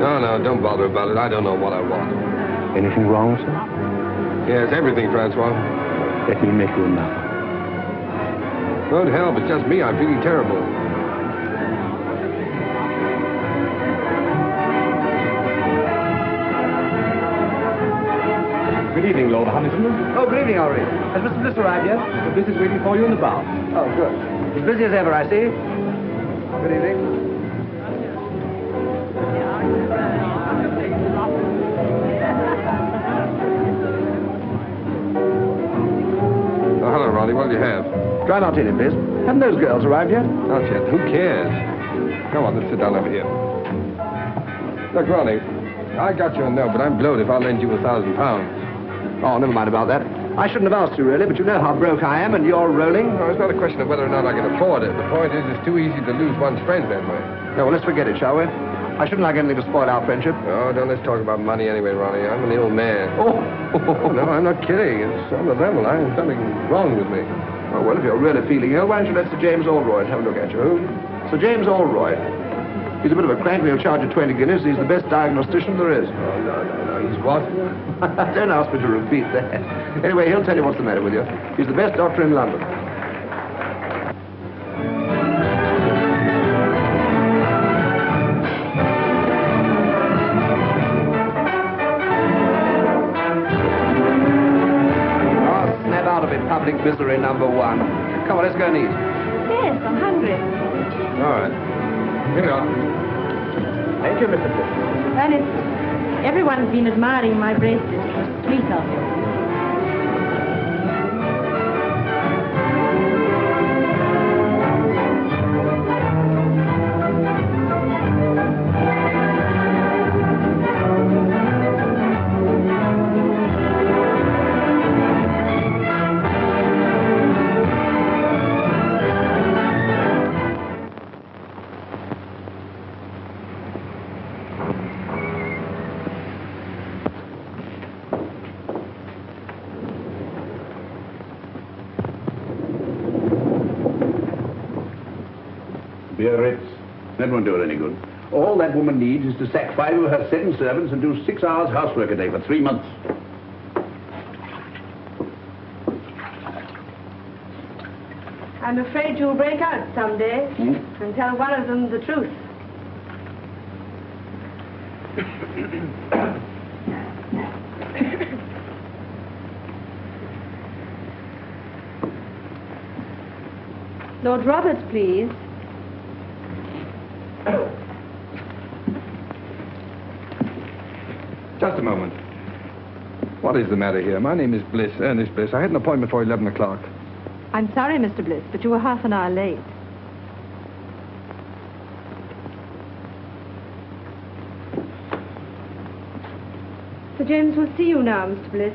No, no, don't bother about it. I don't know what I want. Anything wrong, sir? Yes, everything, Francois. Let me make you another. Good help, it's just me. I'm feeling terrible. Good evening, Lord Huntington. Oh, good evening, Henri. Has Mr. Bliss arrived yet? Mr. Bliss is waiting for you in the bar. Oh, good. As busy as ever, I see. Good evening. Oh, hello, Ronnie. What'll you have? Dry martini, please. Haven't those girls arrived yet? Not yet. Who cares? Come on, let's sit down over here. Look, Ronnie, I got your note, but I'm blowed if I'll lend you £1,000. Oh, never mind about that. I shouldn't have asked you, really, but you know how broke I am, and you're rolling. No, it's not a question of whether or not I can afford it. The point is, it's too easy to lose one's friends that way. No, well, let's forget it, shall we? I shouldn't like anything to spoil our friendship. Oh, don't let's talk about money anyway, Ronnie. I'm an ill man. Oh, No, I'm not kidding. It's on the level. There's something wrong with me. Oh, well, if you're really feeling ill, why don't you let Sir James Allroyd have a look at you? Who? Sir James Allroyd. He's a bit of a crank, but he'll charge you 20 guineas. He's the best diagnostician there is. Oh, no. He's what? Don't ask me to repeat that. Anyway, he'll tell you what's the matter with you. He's the best doctor in London. Oh, snap out of it, public misery number one. Come on, let's go and eat. Yes, I'm hungry. All right. Here we are. Thank you, Mr. Bliss. Ernest, everyone's been admiring my bracelet. Sweet of you. Biarritz. That won't do her any good. All that woman needs is to sack 5 of her 7 servants and do 6 hours housework a day for 3 months. I'm afraid you'll break out someday and tell one of them the truth. Lord Roberts, please. Just a moment. What is the matter here? My name is Bliss, Ernest Bliss. I had an appointment for 11 o'clock. I'm sorry, Mr. Bliss, but you were half an hour late. Sir James will see you now, Mr. Bliss.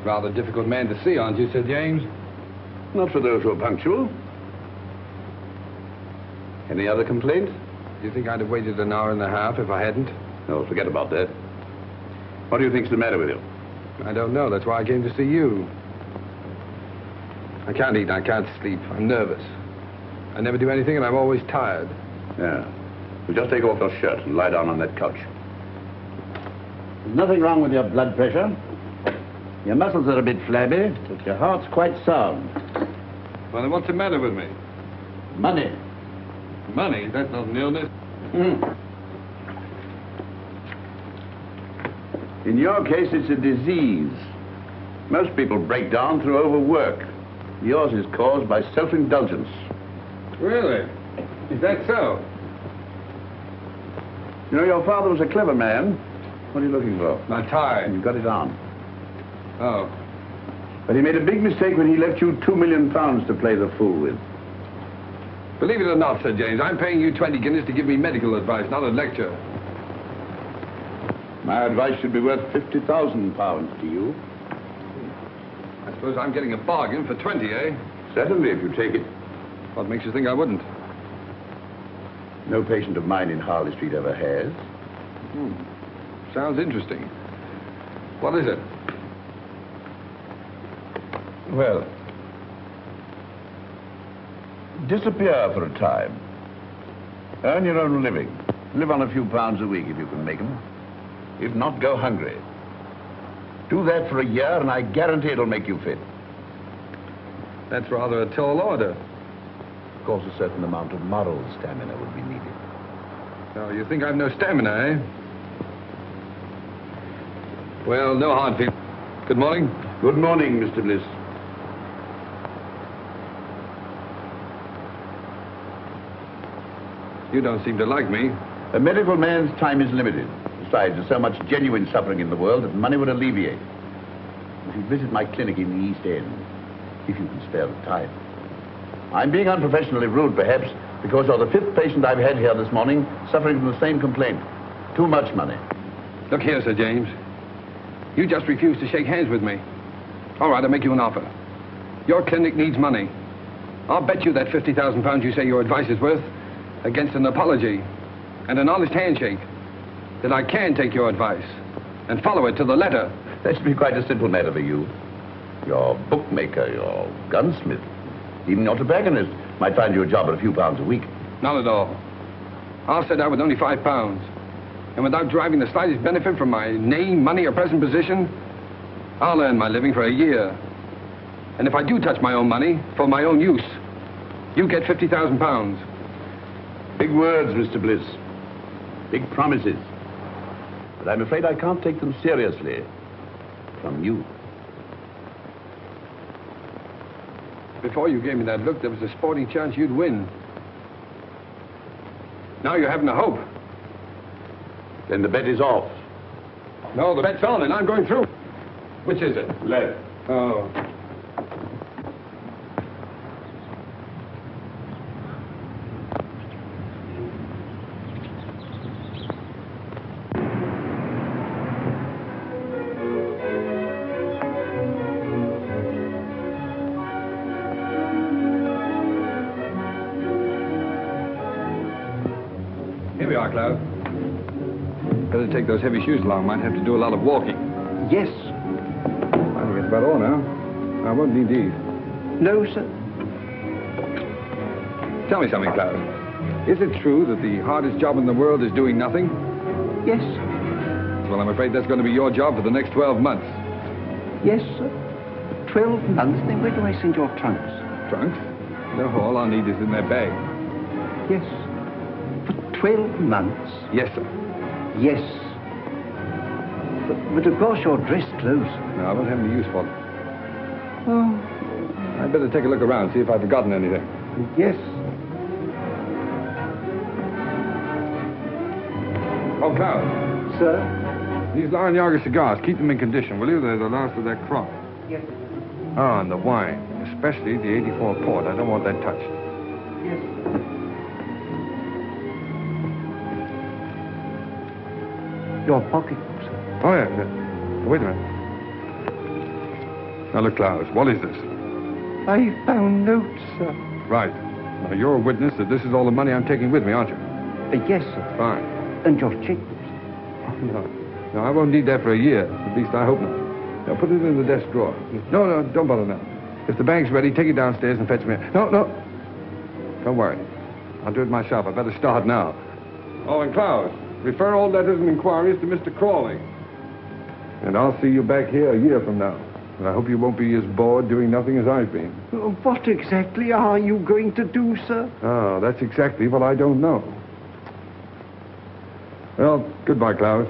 Rather difficult man to see, aren't you, Sir James? Not for those who are punctual. Any other complaints? Do you think I'd have waited an hour and a half if I hadn't? No, forget about that. What do you think's the matter with you? I don't know. That's why I came to see you. I can't eat. I can't sleep. I'm nervous. I never do anything, and I'm always tired. Yeah. Well, just take off your shirt and lie down on that couch. There's nothing wrong with your blood pressure. Your muscles are a bit flabby, but your heart's quite sound. Well, then what's the matter with me? Money. Money? That's not an illness. In your case, it's a disease. Most people break down through overwork. Yours is caused by self-indulgence. Really? Is that so? You know, your father was a clever man. What are you looking for? My tie. You've got it on. Oh. But he made a big mistake when he left you £2 million to play the fool with. Believe it or not, Sir James, I'm paying you 20 guineas to give me medical advice, not a lecture. My advice should be worth £50,000 to you. I suppose I'm getting a bargain for 20, eh? Certainly, if you take it. What makes you think I wouldn't? No patient of mine in Harley Street ever has. Sounds interesting. What is it? Well, disappear for a time. Earn your own living. Live on a few pounds a week if you can make them. If not, go hungry. Do that for a year and I guarantee it'll make you fit. That's rather a tall order. Of course, a certain amount of moral stamina would be needed. So you think I've no stamina, eh? Well, no hard feelings. Good morning. Good morning, Mr. Bliss. You don't seem to like me. A medical man's time is limited. Besides, there's so much genuine suffering in the world that money would alleviate. If you visit my clinic in the East End, if you can spare the time. I'm being unprofessionally rude, perhaps, because you're the fifth patient I've had here this morning suffering from the same complaint. Too much money. Look here, Sir James. You just refused to shake hands with me. All right, I'll make you an offer. Your clinic needs money. I'll bet you that £50,000 you say your advice is worth against an apology and an honest handshake that I can take your advice and follow it to the letter. That should be quite a simple matter for you. Your bookmaker, your gunsmith, even your tobacconist might find you a job at a few pounds a week. Not at all. I'll set out with only £5. And without deriving the slightest benefit from my name, money, or present position, I'll earn my living for a year. And if I do touch my own money for my own use, you get £50,000. Big words, Mr. Bliss. Big promises. But I'm afraid I can't take them seriously. From you. Before you gave me that look, there was a sporting chance you'd win. Now you're having a hope. Then the bet is off. No, the bet's on, and I'm going through. Which is it? Left. Oh. Here we are, Cloud. Better take those heavy shoes along. Might have to do a lot of walking. Yes. I think that's about all now. I won't need these. No, sir. Tell me something, Cloud. Is it true that the hardest job in the world is doing nothing? Yes. Well, I'm afraid that's going to be your job for the next 12 months. Yes, sir. 12 months? Then where do I send your trunks? Trunks? No, all I'll need is in their bag. Yes. For 12 months? Yes, sir. Yes. But of course you're dressed clothes. No, I won't have any use for them. Oh. I'd better take a look around, see if I've forgotten anything. Yes. Oh, Cloud. Sir? These Lion Yaga cigars, keep them in condition, will you? They're the last of that crop. Yes. Oh, and the wine, especially the 84 port. I don't want that touched. Yes. Your pocketbook, sir. Oh, yeah. Wait a minute. Now, look, Cloud, what is this? I found notes, sir. Right. Now, you're a witness that this is all the money I'm taking with me, aren't you? Yes, sir. Fine. And your checkbooks. No. No, I won't need that for a year. At least I hope not. Now, put it in the desk drawer. No, don't bother now. If the bank's ready, take it downstairs and fetch me. No. Don't worry. I'll do it myself. I better start now. Oh, and Cloud, refer all letters and inquiries to Mr. Crawley. And I'll see you back here a year from now. And I hope you won't be as bored doing nothing as I've been. What exactly are you going to do, sir? Oh, that's exactly what I don't know. Well, goodbye, Cloud.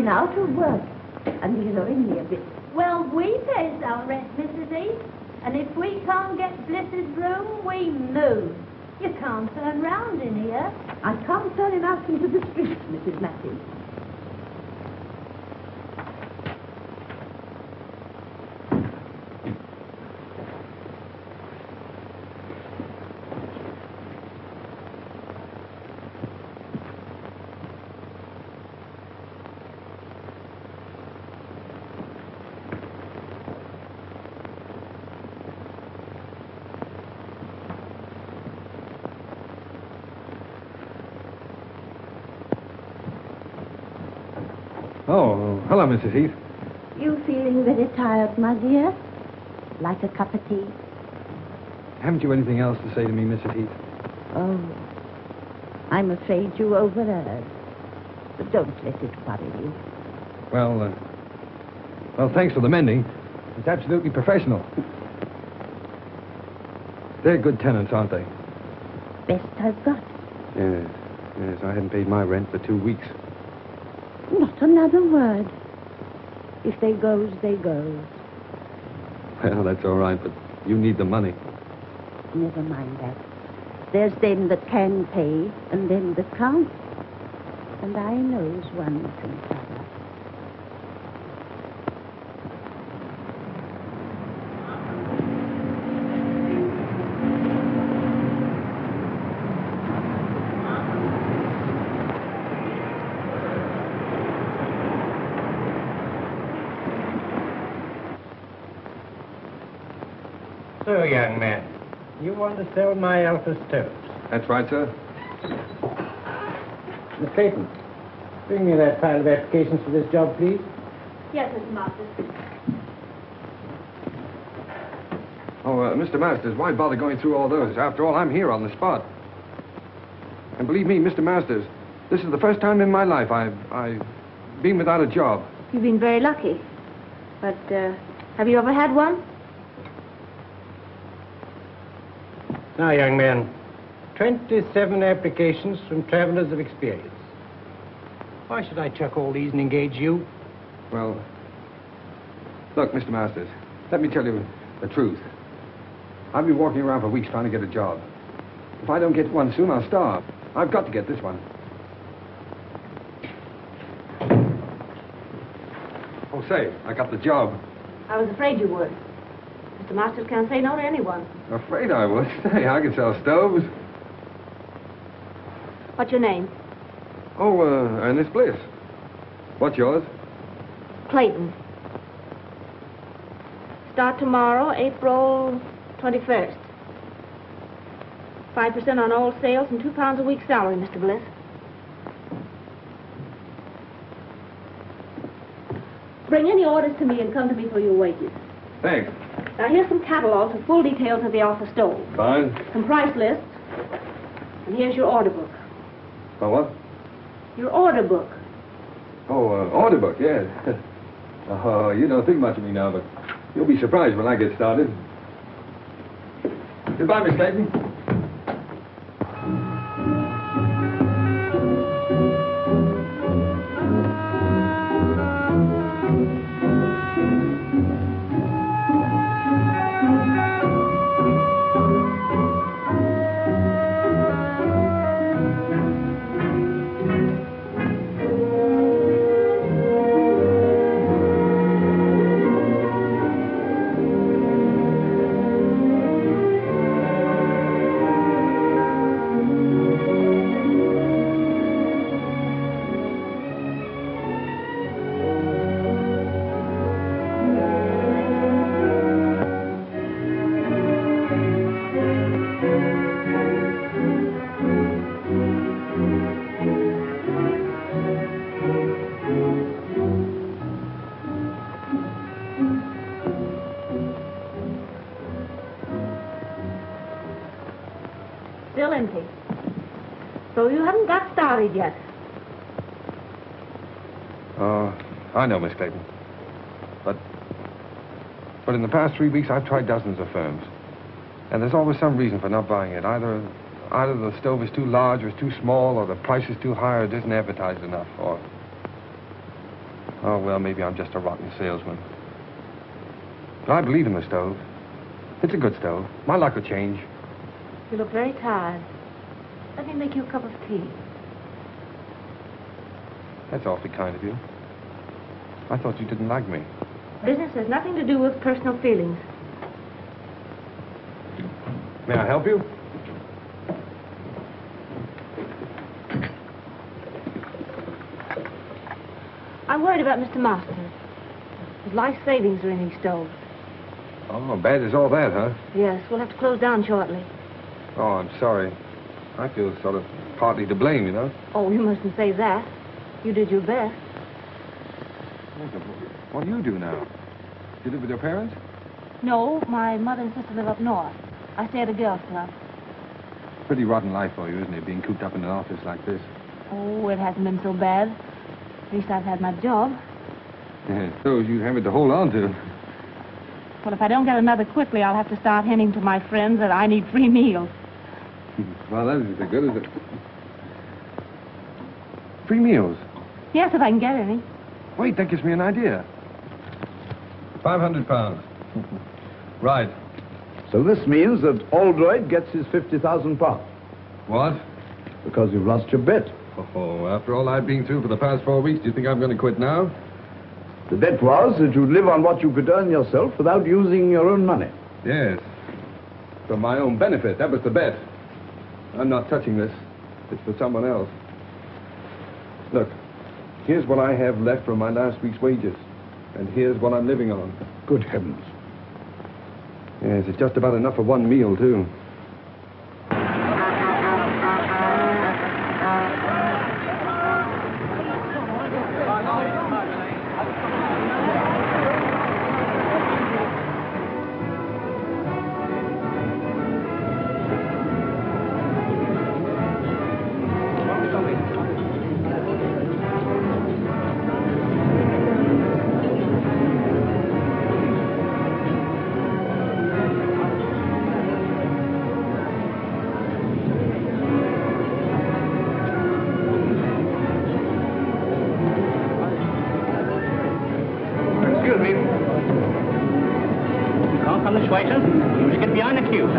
been out of work, and he's owing me a bit. Well, we pays our rent, Mrs. Heath. And if we can't get Bliss's room, we move. You can't turn round in here. I can't turn him out into the streets, Mrs. Matthews. Oh, hello, Mrs. Heath. You feeling very tired, my dear? Like a cup of tea? Haven't you anything else to say to me, Mrs. Heath? Oh, I'm afraid you overheard. But don't let it worry you. Well, thanks for the mending. It's absolutely professional. They're good tenants, aren't they? Best I've got. Yes, I hadn't paid my rent for 2 weeks. Not another word. If they goes, they goes. Well, that's all right, but you need the money. Never mind that. There's them that can pay and them that can't. And I knows one from t'other. So, young man, you want to sell my Alpha stoves? That's right, sir. Miss Clayton, bring me that pile of applications for this job, please. Yes, Mr. Masters. Oh, Mr. Masters, why bother going through all those? After all, I'm here on the spot. And believe me, Mr. Masters, this is the first time in my life I've been without a job. You've been very lucky. But, have you ever had one? Now, young man, 27 applications from travelers of experience. Why should I chuck all these and engage you? Well, look, Mr. Masters, let me tell you the truth. I've been walking around for weeks trying to get a job. If I don't get one soon, I'll starve. I've got to get this one. Oh, say, I got the job. I was afraid you would. Mr. Masters can't say no to anyone. Afraid I would. Say, I can sell stoves. What's your name? Oh, Ernest Bliss. What's yours? Clayton. Start tomorrow, April 21st. 5% on all sales and £2 a week salary, Mr. Bliss. Bring any orders to me and come to me for your wages. Thanks. Now, here's some catalogs with full details of the Alpha stove. Fine. Some price lists. And here's your order book. Oh, what? Your order book. Oh, order book, yes. Oh, you don't think much of me now, but you'll be surprised when I get started. Goodbye, Miss Clayton. Still empty. So you haven't got started yet. I know, Miss Clayton. But in the past 3 weeks, I've tried dozens of firms. And there's always some reason for not buying it. Either the stove is too large or it's too small, or the price is too high or it isn't advertised enough, or... Oh, well, maybe I'm just a rotten salesman. But I believe in the stove. It's a good stove. My luck will change. You look very tired. Let me make you a cup of tea. That's awfully kind of you. I thought you didn't like me. Business has nothing to do with personal feelings. May I help you? I'm worried about Mr. Masters. His life savings are in these stoves. Oh, bad as all that, huh? Yes, we'll have to close down shortly. Oh, I'm sorry. I feel sort of partly to blame, you know. Oh, you mustn't say that. You did your best. What do you do now? You live with your parents? No, my mother and sister live up north. I stay at a girls' club. Pretty rotten life for you, isn't it, being cooped up in an office like this? Oh, it hasn't been so bad. At least I've had my job. Those you have it to hold on to. Well, if I don't get another quickly, I'll have to start hinting to my friends that I need free meals. Well, that isn't so good, is it? Free meals? Yes, if I can get any. Wait, that gives me an idea. 500 pounds. Right. So this means that Oldroyd gets his 50,000 pounds. What? Because you've lost your bet. Oh, after all I've been through for the past 4 weeks, do you think I'm going to quit now? The bet was that you'd live on what you could earn yourself without using your own money. Yes. For my own benefit. That was the bet. I'm not touching this. It's for someone else. Look, here's what I have left from my last week's wages. And here's what I'm living on. Good heavens. Yes, it's just about enough for one meal, too.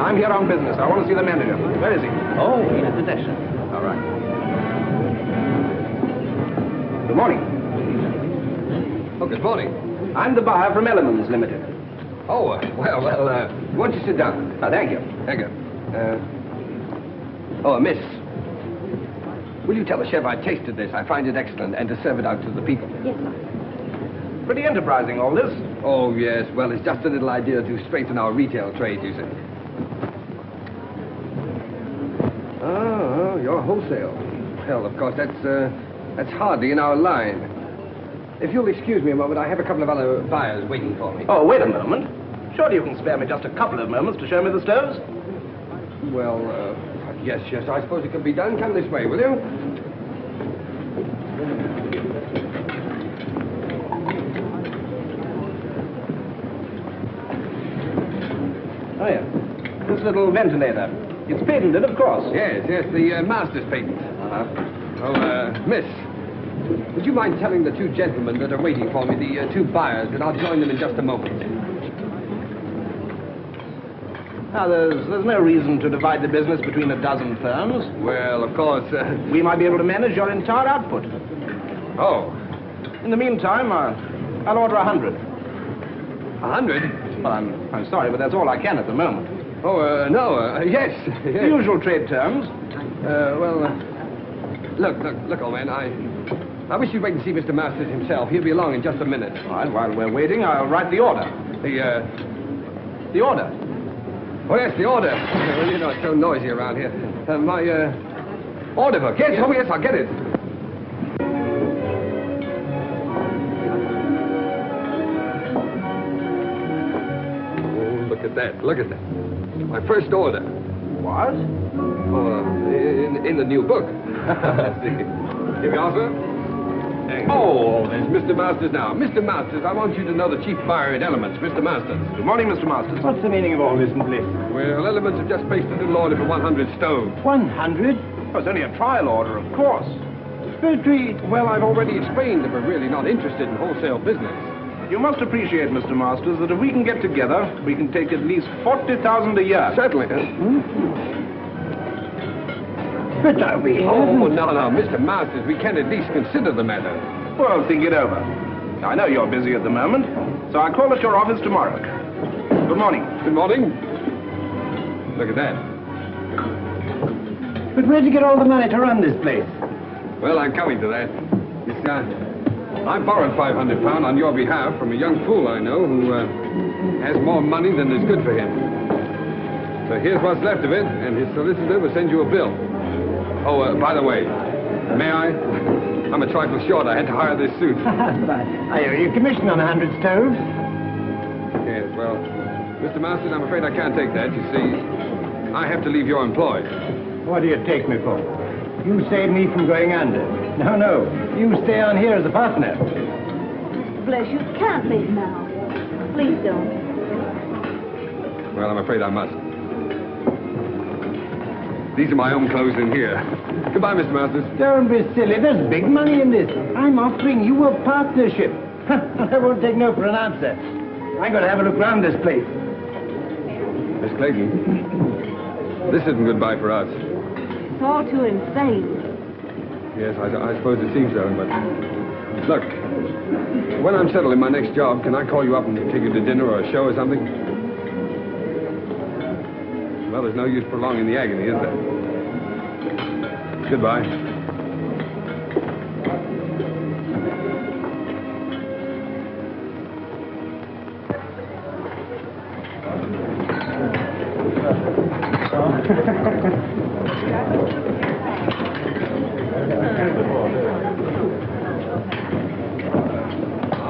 I'm here on business. I want to see the manager. Where is he? Oh, he's at the desk, sir. All right. Good morning. Oh, good morning. I'm the buyer from Elements Limited. Oh, well, why don't you sit down? Thank you. Thank you. Miss. Will you tell the chef I tasted this? I find it excellent, and to serve it out to the people. Yes, sir. Pretty enterprising, all this. Oh, yes. Well, it's just a little idea to strengthen our retail trade, you see. Oh, you're wholesale. Well, of course, that's hardly in our line. If you'll excuse me a moment, I have a couple of other buyers waiting for me. Oh, wait a moment. Surely you can spare me just a couple of moments to show me the stoves? Well, yes, I suppose it can be done. Come this way, will you? Oh, yeah. This little ventilator. It's patented, of course. Yes, the master's patent. Miss, would you mind telling the two gentlemen that are waiting for me, the two buyers, that I'll join them in just a moment? Now, there's no reason to divide the business between a dozen firms. Well, of course, we might be able to manage your entire output. Oh. In the meantime, I'll order 100. 100? Well, I'm sorry, but that's all I can at the moment. Oh, no, yes. The usual trade terms. Look, old man, I wish you'd wait and see Mr. Masters himself. He'll be along in just a minute. All right, while we're waiting, I'll write the order. The order? Oh, yes, the order. Well, you know, it's so noisy around here. My order book. Yes, oh, yes, I'll get it. Oh, look at that. My first order. What? Oh, in the new book. Here we are, sir. Oh, there's Mr. Masters now. Mr. Masters, I want you to know the chief buyer in Elements, Mr. Masters. Good morning, Mr. Masters. What's the meaning of all this, Bliss? Well, Elements have just placed a little order for 100 stoves. 100? Oh, it's only a trial order, of course. Filtry. Well, I've already explained that we're really not interested in wholesale business. You must appreciate, Mr. Masters, that if we can get together, we can take at least 40,000 a year. Certainly. But are we? Oh, no, Mr. Masters, we can at least consider the matter. Well, think it over. I know you're busy at the moment, so I'll call at your office tomorrow. Good morning. Good morning. Look at that. But where'd you get all the money to run this place? Well, I'm coming to that. I borrowed £500 on your behalf from a young fool I know who has more money than is good for him. So here's what's left of it, and his solicitor will send you a bill. Oh, by the way, may I? I'm a trifle short. I had to hire this suit. I owe you commission on 100 stoves. Yes, well, Mr. Masters, I'm afraid I can't take that. You see, I have to leave your employ. What do you take me for? You saved me from going under. No. You stay on here as a partner. Mr. Bliss, you can't leave now. Please don't. Well, I'm afraid I must. These are my own clothes in here. Goodbye, Mr. Masters. Don't be silly. There's big money in this. I'm offering you a partnership. I won't take no for an answer. I'm going to have a look round this place. Miss Clayton, this isn't goodbye for us. It's all too insane. Yes, I suppose it seems so, but... Look, when I'm settled in my next job, can I call you up and take you to dinner or a show or something? Well, there's no use prolonging the agony, is there? Goodbye.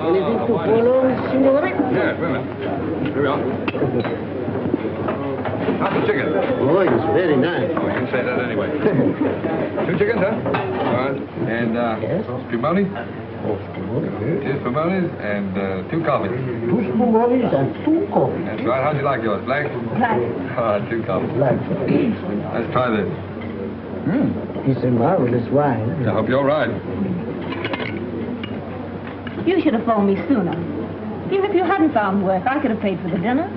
Anything to follow, signore? Yeah, wait a minute. Here we are. How's the chicken? Oh, it's very nice. Oh, you can say that anyway. 2 chickens, huh? All right. And, Yes. spumoni? Two spumoni's and 2 coffees. 2 spumoni and 2 coffees. That's right. How'd you like yours? Black? Black. 2 coffees. Black. Let's try this. It's a marvelous wine. I hope you're right. You should have phoned me sooner. Even if you hadn't found work, I could have paid for the dinner.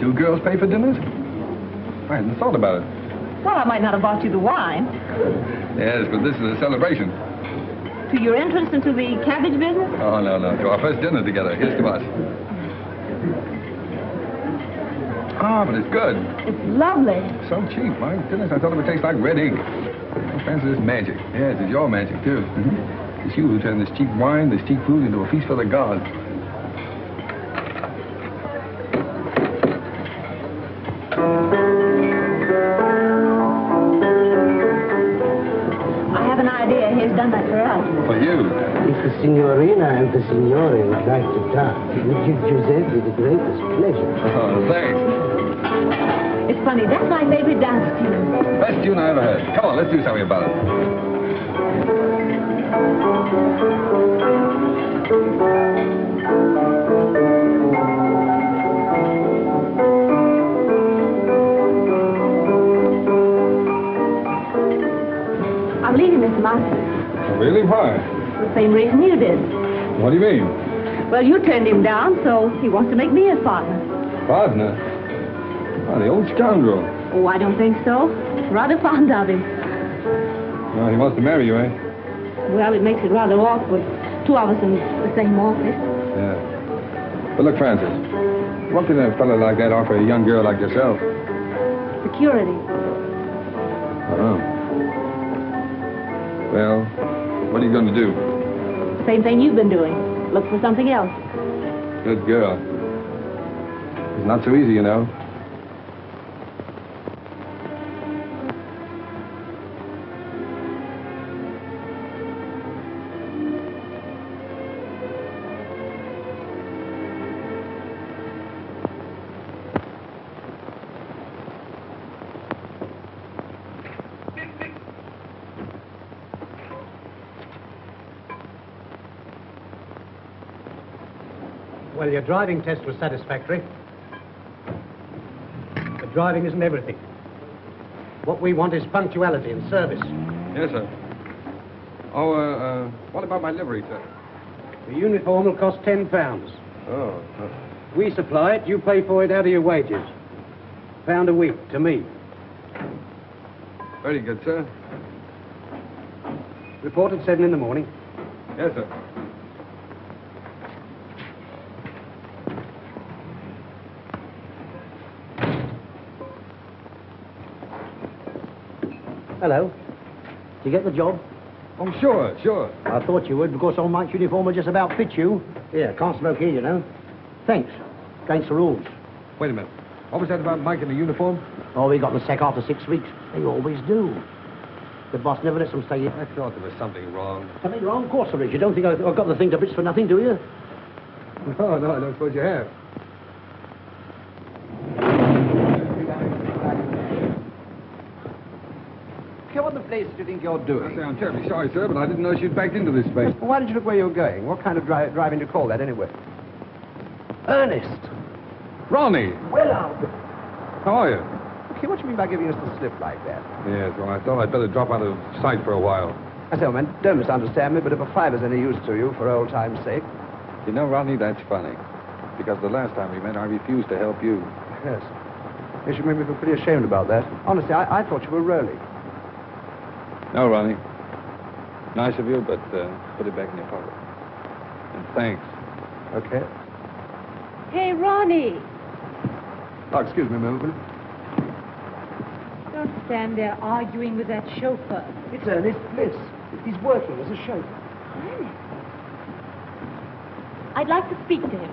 2 girls pay for dinners? I hadn't thought about it. Well, I might not have bought you the wine. Yes, but this is a celebration. To your entrance into the cabbage business? Oh, no. To our first dinner together. Here's to us. Ah, but it's good. It's lovely. So cheap. My goodness, I thought it would taste like red ink. I fancy this magic. Yes, it's your magic, too. It's you who turned this cheap wine, this cheap food into a feast for the gods. I have an idea. He's done that for us. For you. If the signorina and the signore would like to dance, we give Giuseppe the greatest pleasure. Oh, thanks. It's funny. That's my favorite dance tune. Best tune I ever heard. Come on, let's do something about it. I'm leaving Mr. Masters. Really? Why? The same reason you did. What do you mean? Well, you turned him down, so he wants to make me his partner. Partner? Oh, the old scoundrel. Oh, I don't think so. Rather fond of him. Oh, he wants to marry you, eh? Well, it makes it rather awkward. 2 of us in the same office. Yeah. But look, Francis, what can a fellow like that offer a young girl like yourself? Security. Oh. Well, what are you going to do? Same thing you've been doing. Look for something else. Good girl. It's not so easy, you know. Well, your driving test was satisfactory. But driving isn't everything. What we want is punctuality and service. Yes, sir. Oh, what about my livery, sir? The uniform will cost £10. Oh. We supply it, you pay for it out of your wages. £1 a week to me. Very good, sir. Report at 7 in the morning. Yes, sir. Hello. Did you get the job? Oh, sure. I thought you would, because old Mike's uniform would just about fit you. Yeah, can't smoke here, you know. Thanks. Against the rules. Wait a minute. What was that about Mike in the uniform? Oh, we got the sack after 6 weeks. They always do. The boss never lets them stay here. I thought there was something wrong. Something wrong? Of course there is. You don't think I've got the thing to bits for nothing, do you? No, I don't suppose you have. What the place do you think you're doing? I say, I'm terribly sorry, sir, but I didn't know she'd backed into this space. Well, why did you look where you were going? What kind of driving do you call that, anyway? Ernest! Ronnie! Well, Albert. How are you? Okay, what do you mean by giving us the slip like that? Yes, well, I thought I'd better drop out of sight for a while. I say, man, don't misunderstand me, but if a fiver's any use to you, for old time's sake. You know, Ronnie, that's funny. Because the last time we met, I refused to help you. Yes. Yes, you made me feel pretty ashamed about that. Honestly, I thought you were rolling. No, Ronnie. Nice of you, but put it back in your pocket. And thanks. Okay. Hey, Ronnie. Oh, excuse me, Melvin. Don't stand there arguing with that chauffeur. It's Ernest Bliss. He's working as a chauffeur. Ernest? I'd like to speak to him.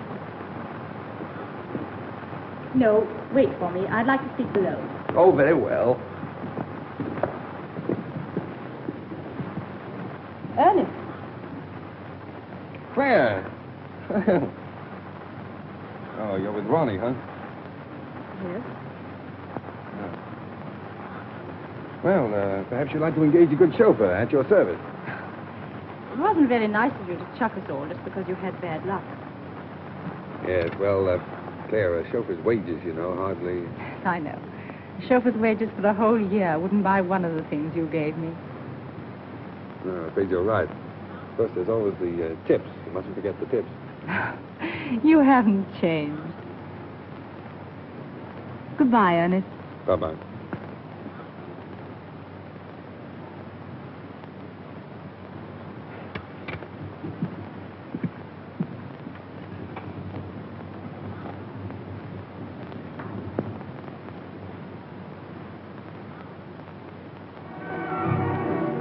No, wait for me. I'd like to speak below. Oh, very well. Ernest. Claire! Oh, you're with Ronnie, huh? Yes. Well, perhaps you'd like to engage a good chauffeur at your service. It wasn't very nice of you to chuck us all just because you had bad luck. Yes, well, Claire, a chauffeur's wages, you know, hardly... I know. A chauffeur's wages for the whole year wouldn't buy one of the things you gave me. No, I'm afraid you're right. Of course, there's always the tips. You mustn't forget the tips. You haven't changed. Goodbye, Ernest. Bye-bye.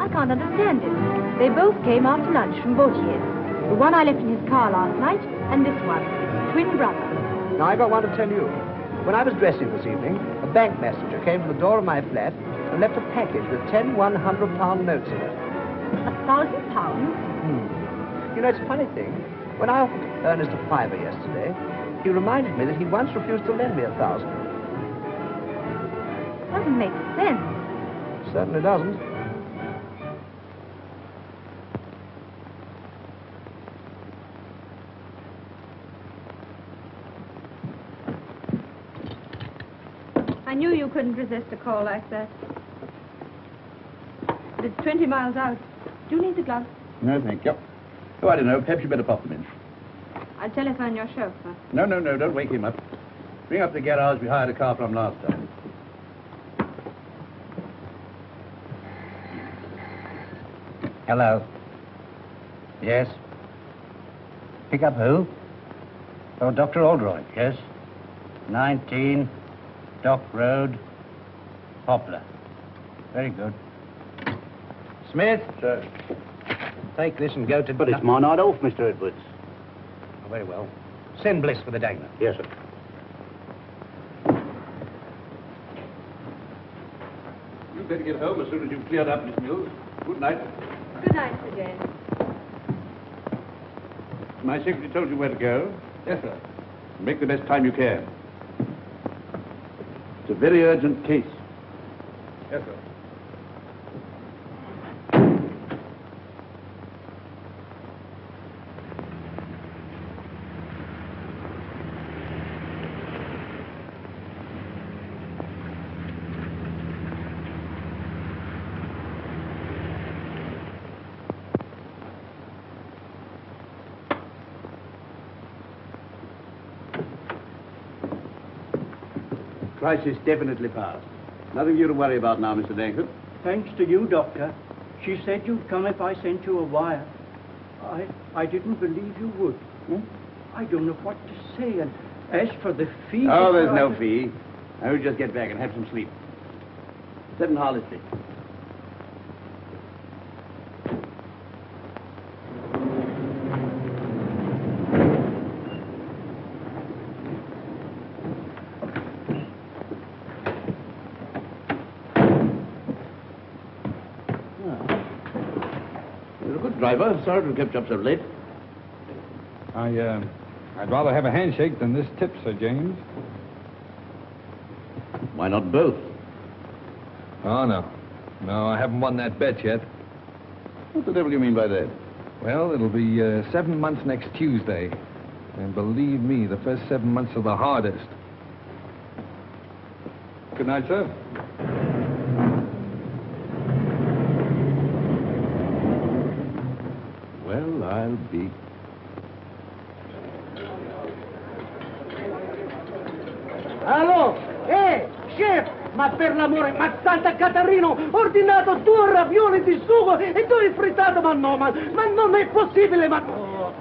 I can't understand it. They both came after lunch from Vautier's. The one I left in his car last night, and this one, twin brother. Now, I got one to tell you. When I was dressing this evening, a bank messenger came to the door of my flat and left a package with 10 £100 notes in it. £1,000? You know, it's a funny thing. When I offered Ernest a fiver yesterday, he reminded me that he'd once refused to lend me 1,000. Doesn't make sense. Certainly doesn't. I knew you couldn't resist a call like that. But it's 20 miles out. Do you need the gloves? No, thank you. Oh, I don't know. Perhaps you better pop them in. I'll telephone your chauffeur. No, don't wake him up. Bring up the garage we hired a car from last time. Hello. Yes? Pick up who? Oh, Dr. Oldroyd, yes? 19 Dock Road, Poplar. Very good. Smith? Sir. Take this and go to... But it's my night off, Mr. Edwards. Oh, very well. Send Bliss for the dangler. Yes, sir. You'd better get home as soon as you've cleared up, Miss Mills. Good night. Good night, Sir James. My secretary told you where to go. Yes, sir. Make the best time you can. It's a very urgent case. Yes, sir. crisis definitely passed. Nothing for you to worry about now, Mr. Dankard. Thanks to you, Doctor. She said you'd come if I sent you a wire. I didn't believe you would. I don't know what to say, and as for the fee... Oh, there's no fee. I will just get back and have some sleep. 7 Harley-Street. You're a good driver. Sorry to have kept you up so late. I'd rather have a handshake than this tip, Sir James. Why not both? Oh, no. No, I haven't won that bet yet. What the devil do you mean by that? Well, it'll be 7 months next Tuesday. And believe me, the first 7 months are the hardest. Good night, sir. Well, I'll be... Allo? Chef! Ma per l'amore, ma Santa Catarino, ho ordinato 2 ravioli di sugo e 2 frittato, ma no, ma non è possibile, ma... Oh.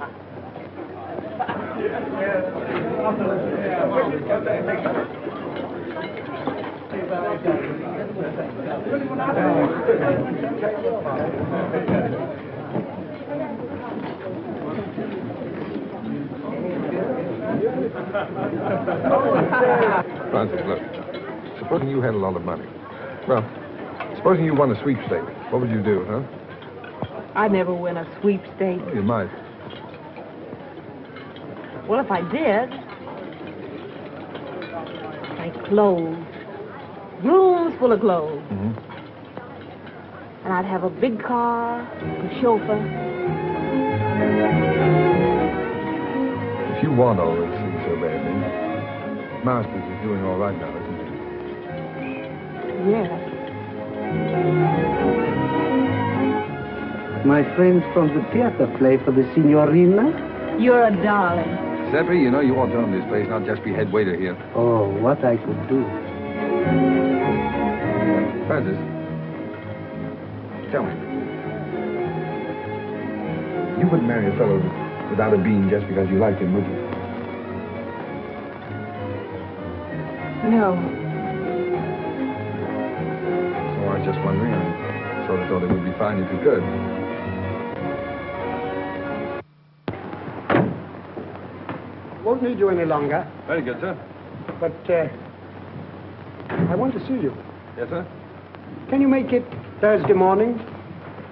Francis, look. Supposing you had a lot of money. Well, supposing you won a sweepstake, what would you do, huh? I'd never win a sweepstake. You might. Well, if I did, my clothes. Rooms full of clothes. Mm-hmm. And I'd have a big car, a chauffeur. If you want all those things so badly, Masters is doing all right now, isn't he? Yes. My friends from the theater play for the signorina? You're a darling. Seppi, you know you ought to own this place, not just be head waiter here. Oh, what I could do. Francis, tell me. You wouldn't marry a fellow without a bean just because you liked him, would you? No. So I was just wondering. I sort of thought it would be fine if you could. Won't need you any longer. Very good, sir. But, I want to see you. Yes, sir? Can you make it Thursday morning,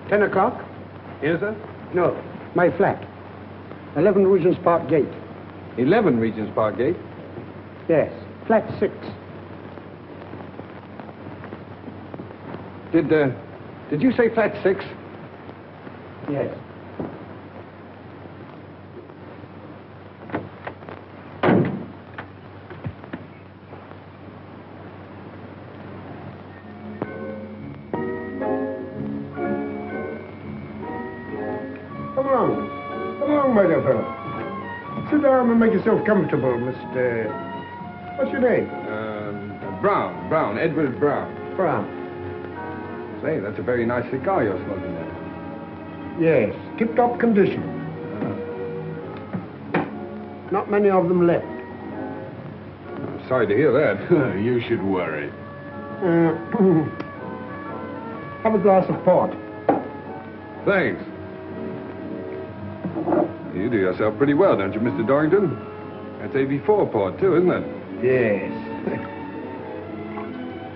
10 o'clock? Here, sir? No, my flat. 11 Regent's Park Gate. 11 Regent's Park Gate? Yes, flat 6. Did you say flat 6? Yes. Come along, my dear fellow. Sit down and make yourself comfortable, Mr... What's your name? Brown, Edward Brown. Brown. Say, that's a very nice cigar you're smoking there. Yes, tip-top condition. Not many of them left. I'm sorry to hear that. You should worry. Have a glass of port. Thanks. You do yourself pretty well, don't you, Mr. Dorrington? That's AB4 port, too, isn't it? Yes.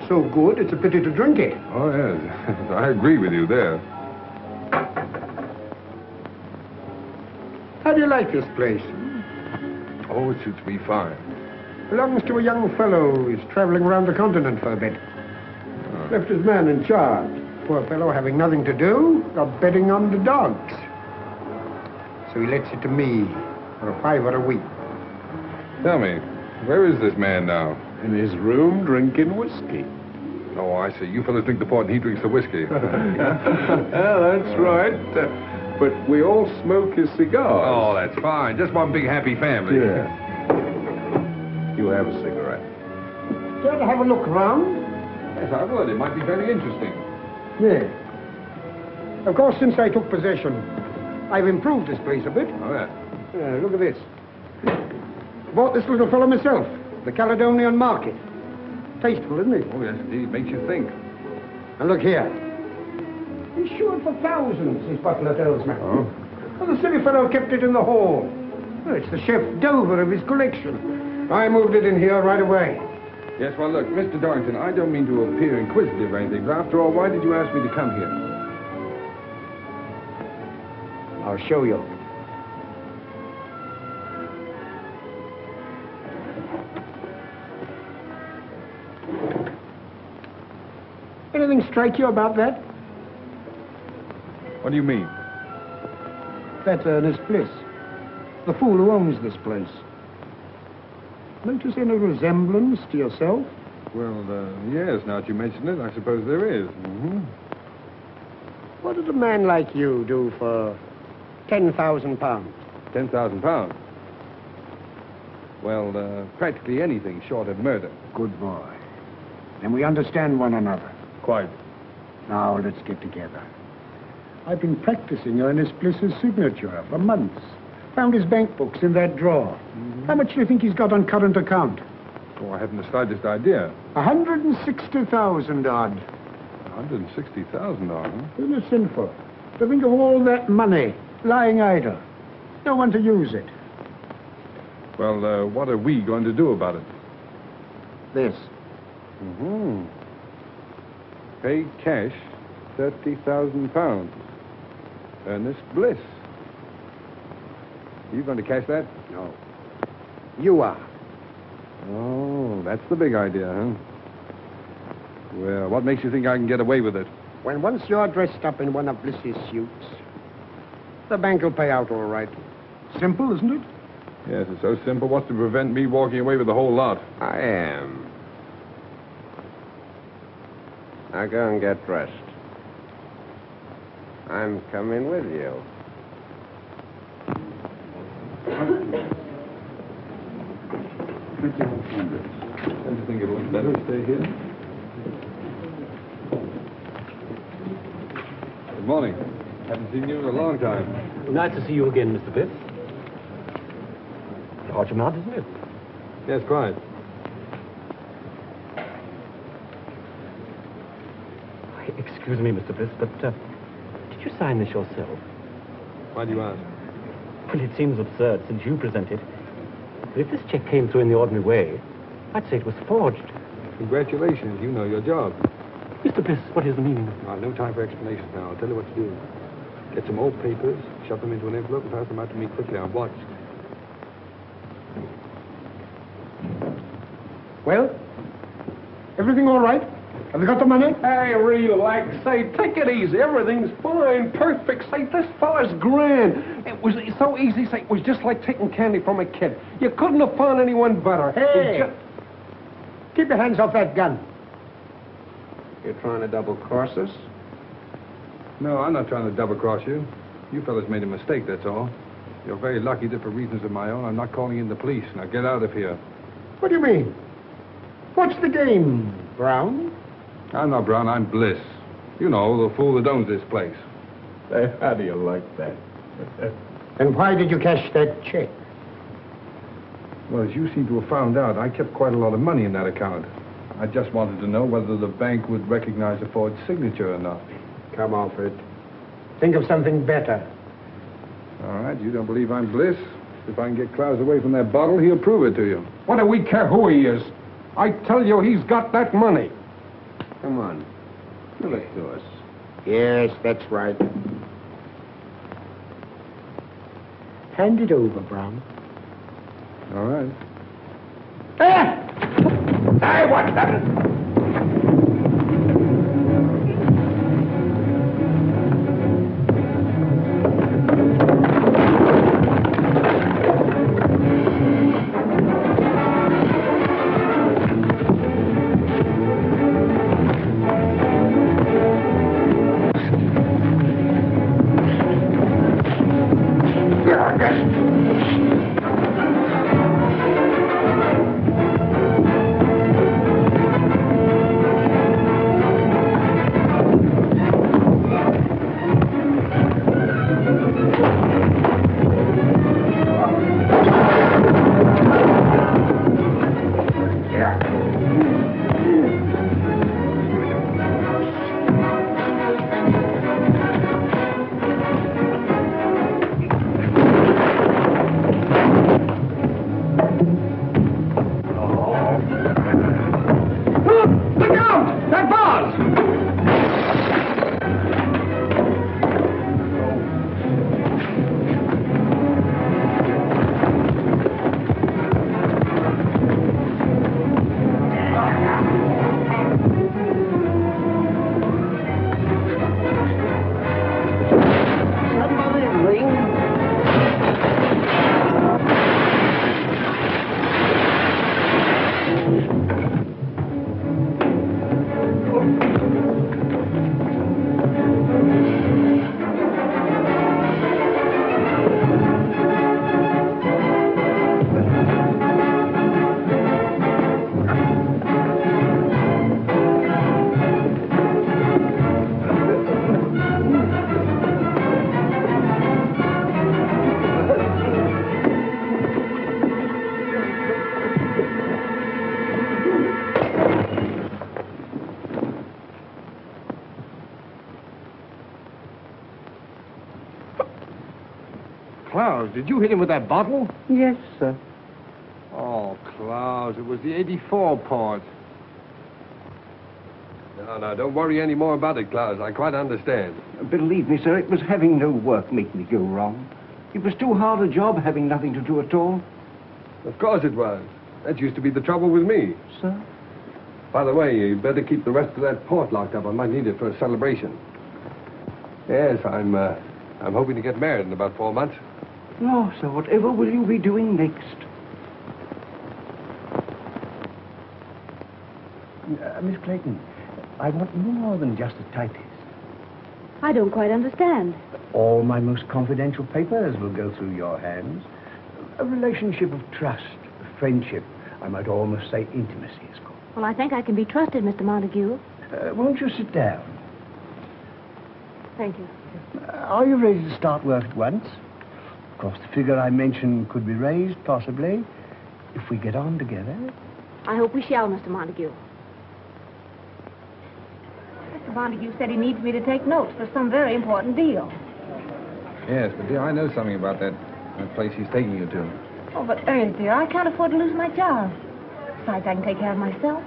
So good, it's a pity to drink it. Oh, yes. I agree with you there. How do you like this place? Oh, it suits me fine. Belongs to a young fellow who's traveling around the continent for a bit. Left his man in charge. Poor fellow having nothing to do, got betting on the dogs. So he lets it to me for a $5 a week. Tell me, where is this man now? In his room, drinking whiskey. Oh, I see. You fellas drink the port and he drinks the whiskey. That's right. But we all smoke his cigars. Oh, that's fine. Just one big happy family. Yeah. You have a cigarette. Care to have a look round? Yes, I would. It might be very interesting. Yeah. Of course, since I took possession, I've improved this place a bit. Oh, yeah. Look at this. Bought this little fellow myself, the Caledonian Market. Tasteful, isn't it? Oh, yes, indeed. Makes you think. And look here. Insured for thousands, his butler tells me. Oh? Well, the silly fellow kept it in the hall. Well, it's the chef d'oeuvre of his collection. I moved it in here right away. Yes, well, look, Mr. Dorrington, I don't mean to appear inquisitive or anything, but after all, why did you ask me to come here? I'll show you. Anything strike you about that? What do you mean? That's Ernest Bliss, the fool who owns this place. Notice any resemblance to yourself? Well, yes, now that you mention it, I suppose there is. Mm-hmm. What did a man like you do for £10,000? £10,000? Well, practically anything short of murder. Good boy. Then we understand one another. Quite. Now, let's get together. I've been practicing Ernest Bliss's signature for months. Found his bank books in that drawer. Mm-hmm. How much do you think he's got on current account? Oh, I haven't the slightest idea. 160,000 odd. 160,000 odd, huh? Isn't it sinful to think of all that money lying idle? No one to use it. Well, what are we going to do about it? This. Mm-hmm. Pay cash £30,000. Ernest Bliss. You going to cash that? No. You are. Oh, that's the big idea, huh? Well, what makes you think I can get away with it? When once you're dressed up in one of Bliss's suits, the bank will pay out all right. Simple, isn't it? Yes, it's so simple. What's to prevent me walking away with the whole lot? I am. Now go and get dressed. I'm coming with you. Don't you think it would better stay here? Good morning. Haven't seen you in a long time. Nice to see you again, Mr. Bliss. Large amount, isn't it? Yes, quite. Excuse me, Mr. Bliss, but did you sign this yourself? Why do you ask? Well, it seems absurd since you present it. But if this check came through in the ordinary way, I'd say it was forged. Congratulations, you know your job. Mr. Bliss, what is the meaning of... I have no time for explanations now. I'll tell you what to do. Get some old papers, shove them into an envelope, and pass them out to me quickly. I'm watched. Well, everything all right? Have you got the money? Hey, relax. Say, take it easy. Everything's fine, perfect. Say, this fella's grand. It was so easy. Say, it was just like taking candy from a kid. You couldn't have found anyone better. Hey! Keep your hands off that gun. You're trying to double-cross us? No, I'm not trying to double-cross you. You fellas made a mistake, that's all. You're very lucky that for reasons of my own, I'm not calling in the police. Now get out of here. What do you mean? What's the game, Brown? I'm not Brown, I'm Bliss. You know, the fool that owns this place. Hey, how do you like that? And why did you cash that check? Well, as you seem to have found out, I kept quite a lot of money in that account. I just wanted to know whether the bank would recognize a forged signature or not. Come off it. Think of something better. All right, you don't believe I'm Bliss? If I can get Klaus away from that bottle, he'll prove it to you. What do we care who he is? I tell you, he's got that money. Come on. Give it to us. Yes, that's right. Hand it over, Brown. All right. Hey, what's that? Klaus, did you hit him with that bottle? Yes, sir. Oh, Klaus, it was the 84 part. No, don't worry any more about it, Klaus. I quite understand. Believe me, sir, it was having no work make me go wrong. It was too hard a job having nothing to do at all. Of course it was. That used to be the trouble with me. Sir? By the way, you better keep the rest of that port locked up. I might need it for a celebration. Yes, I'm hoping to get married in about 4 months. No, sir, whatever will you be doing next? Miss Clayton, I want more than just a typist. I don't quite understand. All my most confidential papers will go through your hands. A relationship of trust, friendship, I might almost say intimacy is called. Well, I think I can be trusted, Mr. Montague. Won't you sit down? Thank you. Are you ready to start work at once? Of course, the figure I mentioned could be raised, possibly, if we get on together. I hope we shall, Mr. Montague. Mr. Montague said he needs me to take notes for some very important deal. Yes, but dear, I know something about that place he's taking you to. Oh, but Ernest, dear, I can't afford to lose my job. Besides, I can take care of myself.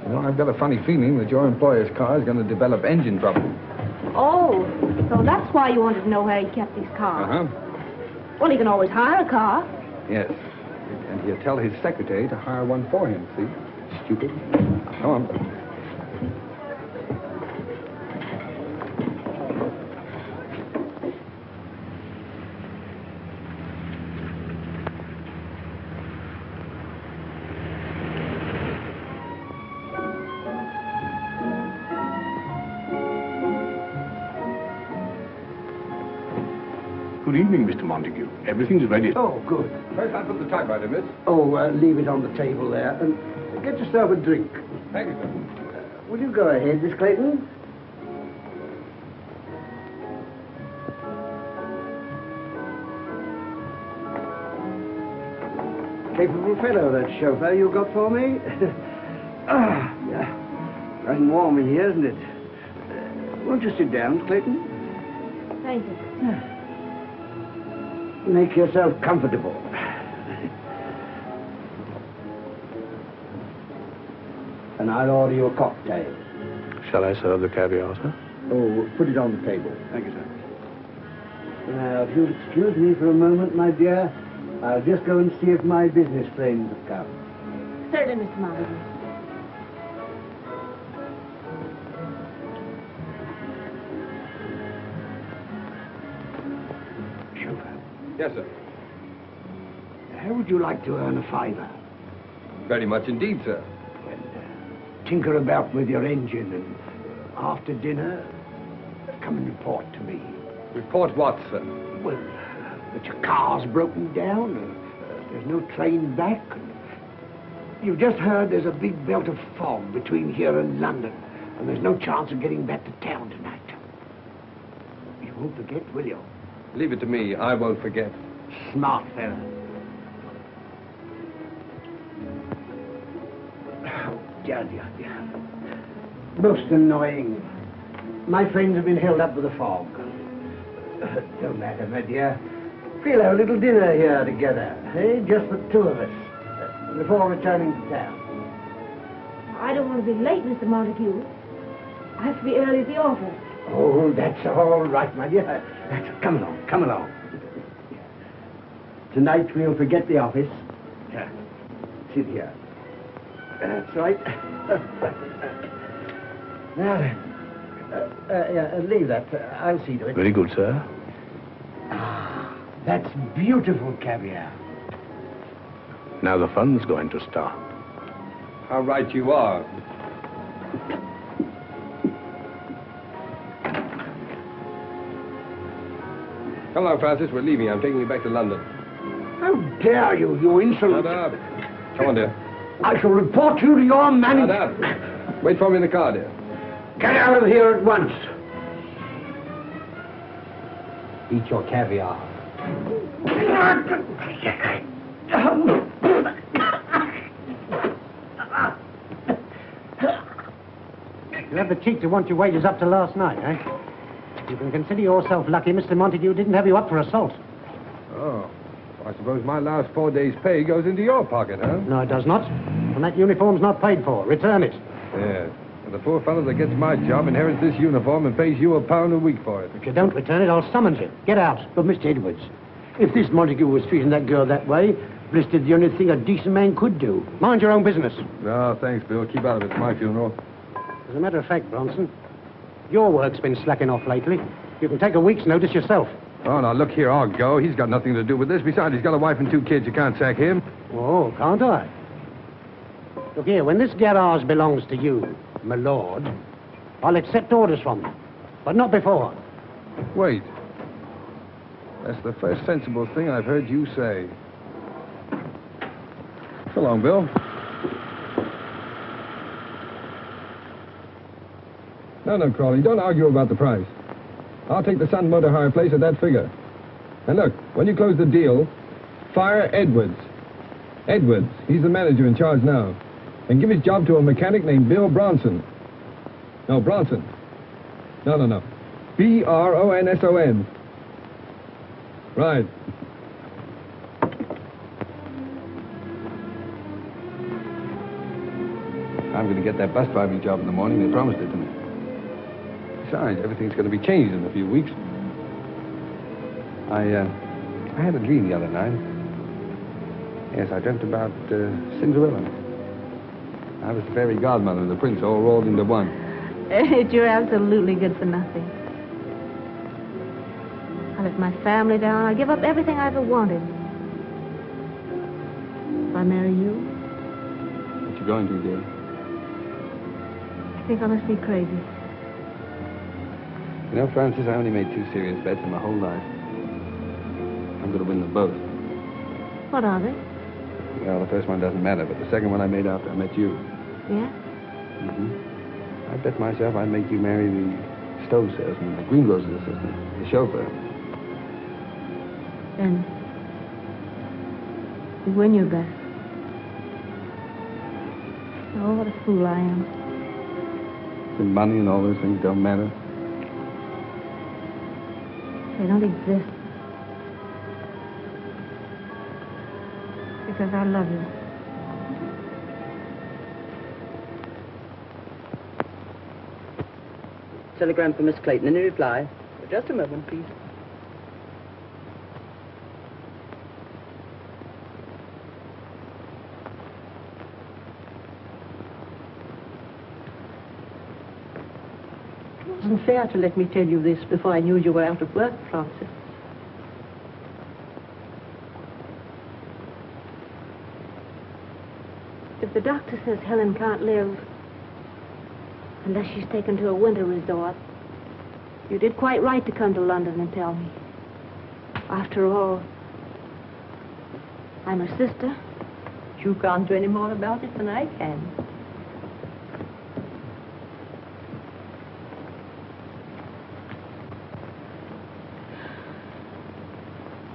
You know, I've got a funny feeling that your employer's car is going to develop engine trouble. Oh, so that's why you wanted to know where he kept his car. Uh-huh. Well, he can always hire a car. Yes. And he'll tell his secretary to hire one for him, see? Stupid. Come on. Good evening, Mr. Montague. Everything's ready. Oh, good. First, I'll put the typewriter, miss. Oh, leave it on the table there. And get yourself a drink. Thank you, sir. Will you go ahead, Miss Clayton? Capable fellow, that chauffeur you got for me. Yeah. Nice and warm in here, isn't it? Won't you sit down, Clayton? Thank you. Make yourself comfortable. And I'll order you a cocktail. Shall I serve the caviar, sir? Oh, put it on the table. Thank you, sir. Now, if you'll excuse me for a moment, my dear, I'll just go and see if my business friends have come. Certainly, Mr. Montague. Yes, sir. How would you like to earn a fiver? Very much indeed, sir. Tinker about with your engine, and after dinner, come and report to me. Report what, sir? Well, that your car's broken down, and there's no train back. And you've just heard there's a big belt of fog between here and London, and there's no chance of getting back to town tonight. You won't forget, will you? Leave it to me. I won't forget. Smart fella. Oh, dear. Most annoying. My friends have been held up with the fog. Don't matter, my dear. We'll have a little dinner here together, eh? Just the two of us, before returning to town. I don't want to be late, Mr. Montague. I have to be early at the office. Oh, that's all right, my dear. Come along. Tonight we'll forget the office. Sit here. That's right. Now then, leave that. I'll see to it. Very good, sir. Ah, that's beautiful caviar. Now the fun's going to start. How right you are. Come on, Francis. We're leaving. I'm taking you back to London. How dare you, you insolent... Shut up. Come on, dear. I shall report you to your manager. Shut up. Wait for me in the car, dear. Get out of here at once. Eat your caviar. You had the cheek to want your wages up to last night, eh? You can consider yourself lucky Mr. Montague didn't have you up for assault. Oh. I suppose my last 4 days' pay goes into your pocket, huh? No, it does not. And that uniform's not paid for. Return it. Yeah. And the poor fellow that gets my job inherits this uniform and pays you £1 a week for it. If you don't return it, I'll summons you. Get out. But, Mr. Edwards, if this Montague was treating that girl that way, Bliss did the only thing a decent man could do. Mind your own business. No, thanks, Bill. Keep out of it. It's my funeral. As a matter of fact, Bronson, your work's been slacking off lately. You can take a week's notice yourself. Oh, now, look here. I'll go. He's got nothing to do with this. Besides, he's got a wife and 2 kids. You can't sack him. Oh, can't I? Look here, when this garage belongs to you, my lord, I'll accept orders from you. But not before. Wait. That's the first sensible thing I've heard you say. So long, Bill. No, Crawley, don't argue about the price. I'll take the Sun Motor Hire place at that figure. And look, when you close the deal, fire Edwards. Edwards, he's the manager in charge now. And give his job to a mechanic named Bill Bronson. No, Bronson. No. B-R-O-N-S-O-N. Right. I'm going to get that bus driving job in the morning. They promised it to me. Besides, everything's going to be changed in a few weeks. I had a dream the other night. Yes, I dreamt about Cinderella. I was the fairy godmother and the prince all rolled into one. You're absolutely good for nothing. I let my family down. I give up everything I ever wanted. If I marry you, What you going to, dear? I think I must be crazy. You know, Francis, I only made 2 serious bets in my whole life. I'm going to win them both. What are they? Well, the first one doesn't matter, but the second one I made after I met you. Yeah? Mm-hmm. I bet myself I'd make you marry the stove salesman, the greengrocer's assistant, the chauffeur. Then you win your bet. Oh, what a fool I am. The money and all those things don't matter. They don't exist. Because I love you. Telegram for Miss Clayton. Any reply? Just a moment, please. It wasn't fair to let me tell you this before I knew you were out of work, Francis. If the doctor says Helen can't live unless she's taken to a winter resort, you did quite right to come to London and tell me. After all, I'm her sister. You can't do any more about it than I can.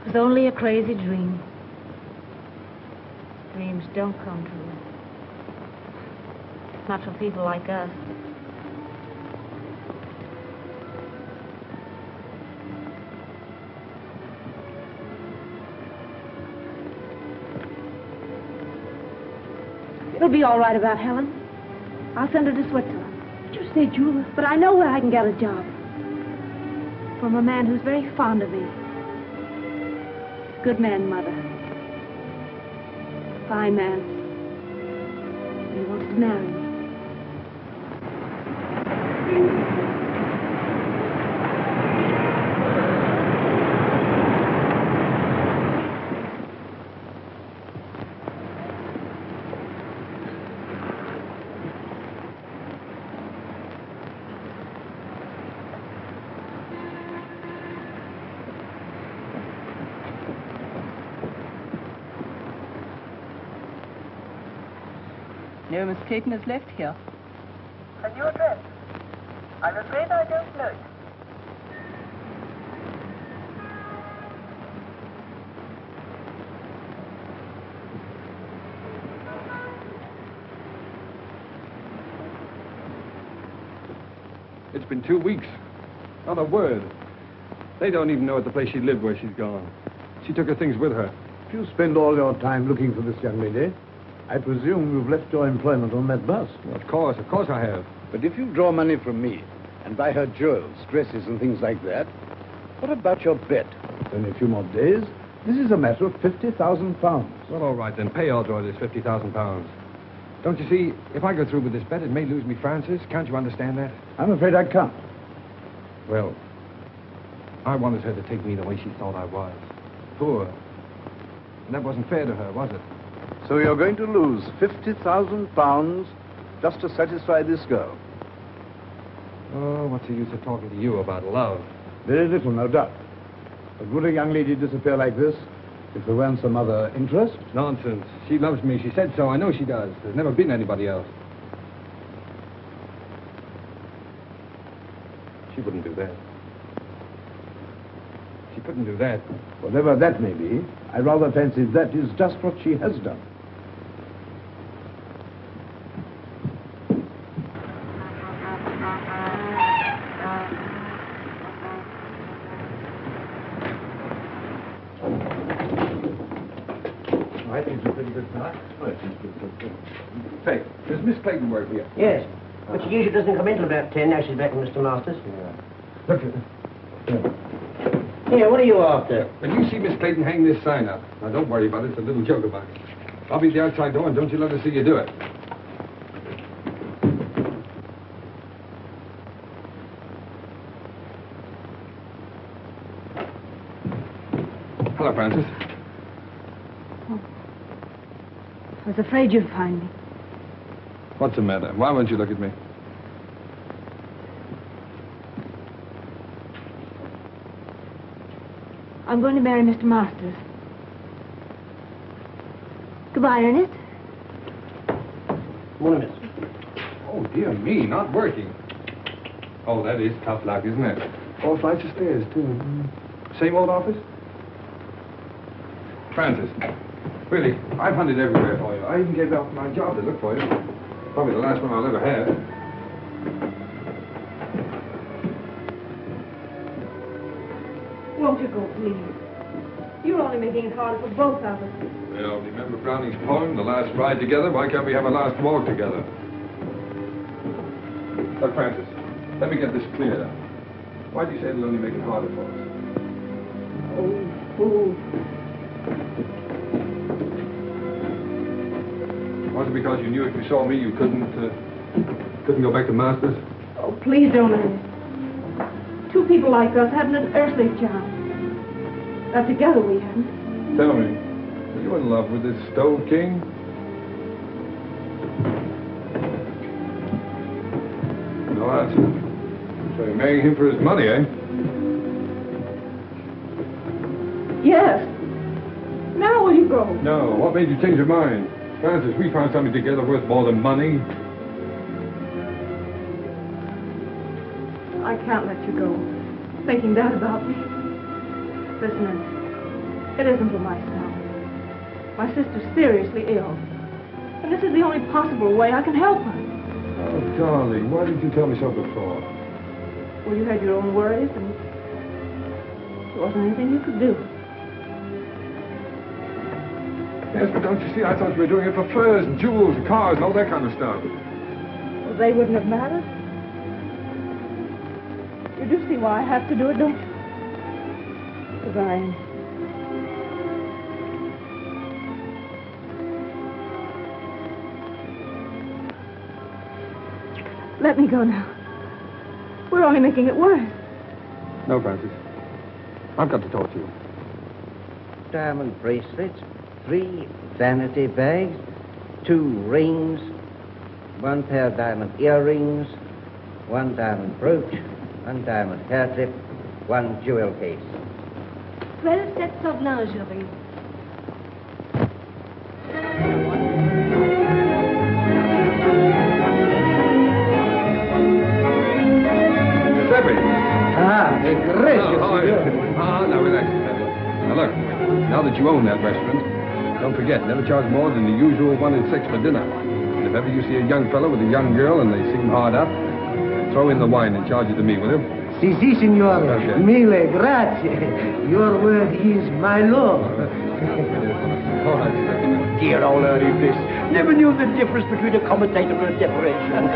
It was only a crazy dream. Dreams don't come true. Not for people like us. It'll be all right about Helen. I'll send her to Switzerland. But you said you were... But I know where I can get a job. From a man who's very fond of me. Good man, Mother. Fine man. He wants to marry me. No, Miss Clayton has left here. A new address? I'm afraid I don't know it. It's been 2 weeks. Not a word. They don't even know at the place she lived where she's gone. She took her things with her. If you spend all your time looking for this young lady, I presume you've left your employment on that bus. Well, of course I have. But if you draw money from me and buy her jewels, dresses, and things like that, what about your bet? Only a few more days. This is a matter of £50,000. Well, all right, then. Pay Otto this £50,000. Don't you see, if I go through with this bet, it may lose me Francis. Can't you understand that? I'm afraid I can't. Well, I wanted her to take me the way she thought I was. Poor. And that wasn't fair to her, was it? So you're going to lose £50,000 just to satisfy this girl? Oh, what's the use of talking to you about love? Very little, no doubt. But would a young lady disappear like this if there weren't some other interest? Nonsense. She loves me. She said so. I know she does. There's never been anybody else. She wouldn't do that. She couldn't do that. Whatever that may be, I rather fancy that is just what she has done. I think it's a pretty good start. Say, does Miss Clayton work here? Yes, but she usually doesn't come in till about 10. Now she's back with Mr. Masters. Yeah. Look at her. Here, what are you after? When you see Miss Clayton hang this sign up, now don't worry about it. It's a little joke about it. I'll be at the outside door, and don't you let her see you do it. Hello, Francis. I was afraid you'd find me. What's the matter? Why won't you look at me? I'm going to marry Mr. Masters. Goodbye, Ernest. Morning, miss. Oh, dear me, not working. Oh, that is tough luck, isn't it? 4 flights of stairs, too. Same old office? Francis, really, I've hunted everywhere for you. I even gave up my job to look for you. Probably the last one I'll ever have. Won't you go, please? You're only making it harder for both of us. Well, remember Browning's poem, The Last Ride Together? Why can't we have a last walk together? Look, Francis, let me get this clear. Why do you say it'll only make it harder for us? Was it because you knew if you saw me you couldn't go back to Masters? Oh, please don't, Ernest. Two people like us haven't an earthly chance. Not together we haven't. Tell me, are you in love with this Stove King? No answer. So you're marrying him for his money, eh? Yes. Now will you go? No. What made you change your mind? Francis, we found something together worth more than money. I can't let you go. Thinking that about me. Listen, Ernest, it isn't for myself. My sister's seriously ill. And this is the only possible way I can help her. Oh, darling, why didn't you tell me so before? Well, you had your own worries, and there wasn't anything you could do. Yes, but don't you see, I thought you were doing it for furs and jewels and cars and all that kind of stuff. Well, they wouldn't have mattered. You do see why I have to do it, don't you? Goodbye, Ernest. Let me go now. We're only making it worse. No, Francis. I've got to talk to you. Diamond bracelets, 3 vanity bags, 2 rings, 1 pair of diamond earrings, 1 diamond brooch, 1 diamond hair clip, 1 jewel case. 12 sets of lingerie. Now relax, Giuseppe. Now look, now that you own that restaurant, don't forget, never charge more than the usual 1 and 6 for dinner. And if ever you see a young fellow with a young girl and they seem hard up, throw in the wine and charge it to me, will you? Si, signore. Mille grazie. Your word is my law. Dear old Ernie Bliss. Never knew the difference between a commentator and a decoration.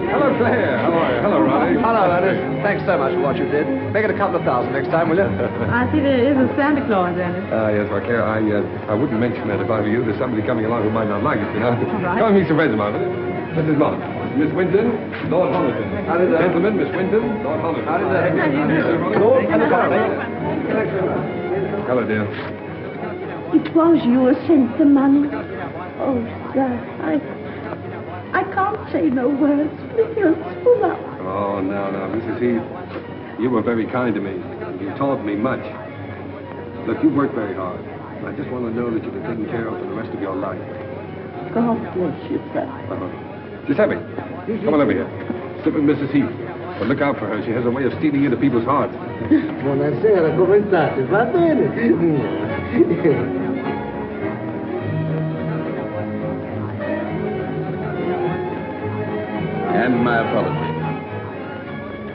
Hello, Claire. How are you? Hello, Ronnie. Hello, Ernest. Thanks so much for what you did. Make it a couple of thousand next time, will you? I see there is a Santa Claus, Ernest. Yes, well, Claire, I wouldn't mention that if I were you. There's somebody coming along who might not like it, you know. All right. Come and meet some friends of mine, will you? Mrs. Mott, Miss Winton, Lord Homerton. Gentlemen, Miss Winton, Lord Homerton. Lord Hello, dear. It was you who sent the money. Oh, sir, I can't say no words. You're full up. Oh, no, Mrs. Heath. You were very kind to me. You taught me much. Look, you worked very hard. I just want to know that you've been taken care of for the rest of your life. God bless you, sir. Giuseppe, come on over here. Sit with Mrs. Heath. But look out for her. She has a way of stealing into people's hearts. Buonasera, come state? Va bene? And my apology.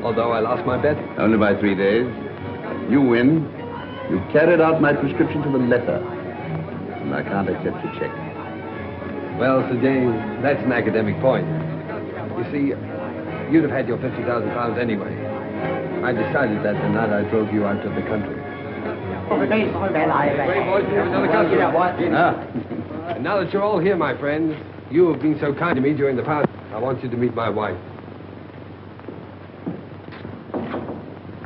Although I lost my bet. Only by 3 days. You win. You carried out my prescription to the letter. And I can't accept your check. Well, Sir James, that's an academic point. You see, you'd have had your £50,000 anyway. I decided that the night I drove you out of the country. Great voice, we have another customer. And now that you're all here, my friends, you have been so kind to me during the past, I want you to meet my wife.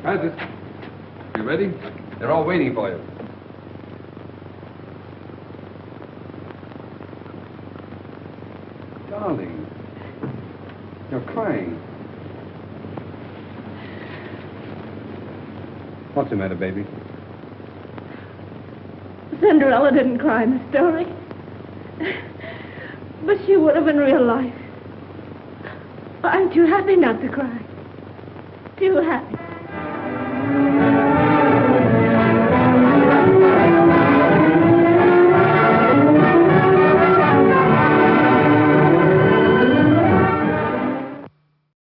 Francis, you ready? They're all waiting for you. Darling, you're crying. What's the matter, baby? Cinderella didn't cry in the story. But she would have in real life. I'm too happy not to cry. Too happy.